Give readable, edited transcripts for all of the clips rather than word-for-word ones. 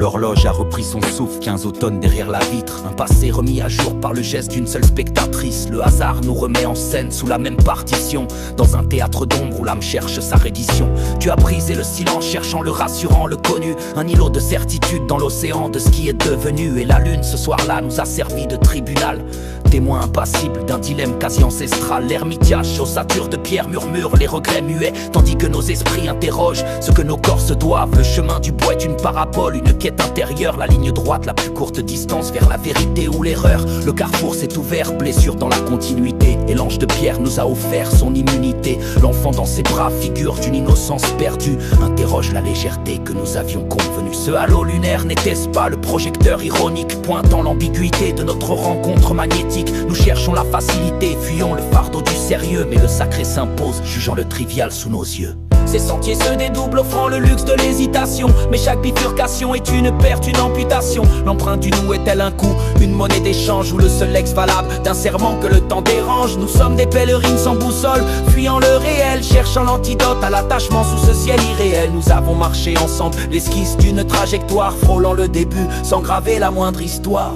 L'horloge a repris son souffle, 15 automnes derrière la vitre. Un passé remis à jour par le geste d'une seule spectatrice. Le hasard nous remet en scène sous la même partition, dans un théâtre d'ombre où l'âme cherche sa reddition. Tu as brisé le silence, cherchant le rassurant, le connu. Un îlot de certitude dans l'océan de ce qui est devenu. Et la lune ce soir-là nous a servi de tribunal, témoin impassible d'un dilemme quasi ancestral. L'ermitiage, ossature de pierre, murmure les regrets muets, tandis que nos esprits interrogent ce que nos corps se doivent. Le chemin du bois est une parabole, une quête intérieure, la ligne droite, la plus courte distance vers la vérité ou l'erreur. Le carrefour s'est ouvert, blessure dans la continuité, et l'ange de pierre nous a offert son immunité. L'enfant dans ses bras, figure d'une innocence perdue, interroge la légèreté que nous avions convenue. Ce halo lunaire n'était-ce pas le projecteur ironique, pointant l'ambiguïté de notre rencontre magnétique? Nous cherchons la facilité, fuyons le fardeau du sérieux, mais le sacré s'impose, jugeant le trivial sous nos yeux. Ces sentiers se dédoublent, offrant le luxe de l'hésitation, mais chaque bifurcation est une perte, une amputation. L'empreinte du nous est-elle un coup, une monnaie d'échange, ou le seul ex valable d'un serment que le temps dérange? Nous sommes des pèlerines sans boussole, fuyant le réel, cherchant l'antidote à l'attachement sous ce ciel irréel. Nous avons marché ensemble, l'esquisse d'une trajectoire, frôlant le début sans graver la moindre histoire.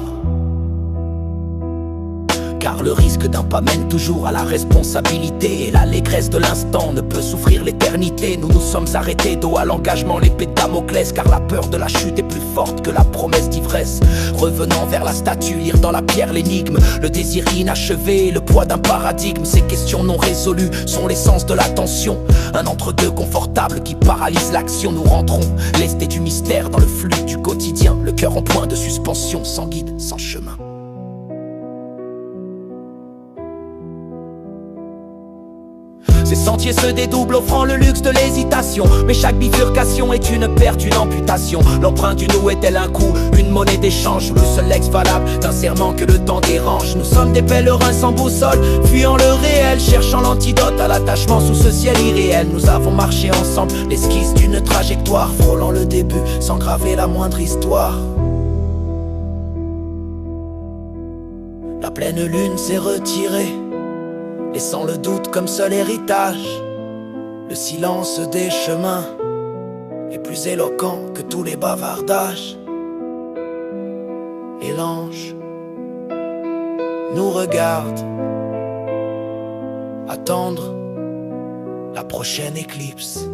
Car le risque d'un pas mène toujours à la responsabilité, et l'allégresse de l'instant ne peut souffrir l'éternité. Nous nous sommes arrêtés dos à l'engagement, l'épée de Damoclès, car la peur de la chute est plus forte que la promesse d'ivresse. Revenant vers la statue, lire dans la pierre l'énigme, le désir inachevé, le poids d'un paradigme. Ces questions non résolues sont l'essence de l'attention, un entre-deux confortable qui paralyse l'action. Nous rentrons lestés du mystère dans le flux du quotidien, le cœur en point de suspension, sans guide, sans chemin. Ces sentiers se dédoublent, offrant le luxe de l'hésitation, mais chaque bifurcation est une perte, une amputation. L'empreinte du nous est-elle un coup, une monnaie d'échange, ou le seul ex valable d'un serment que le temps dérange? Nous sommes des pèlerins sans boussole, fuyant le réel, cherchant l'antidote à l'attachement sous ce ciel irréel. Nous avons marché ensemble, l'esquisse d'une trajectoire, frôlant le début sans graver la moindre histoire. La pleine lune s'est retirée, laissant le doute comme seul héritage. Le silence des chemins est plus éloquent que tous les bavardages. Et l'ange nous regarde attendre la prochaine éclipse.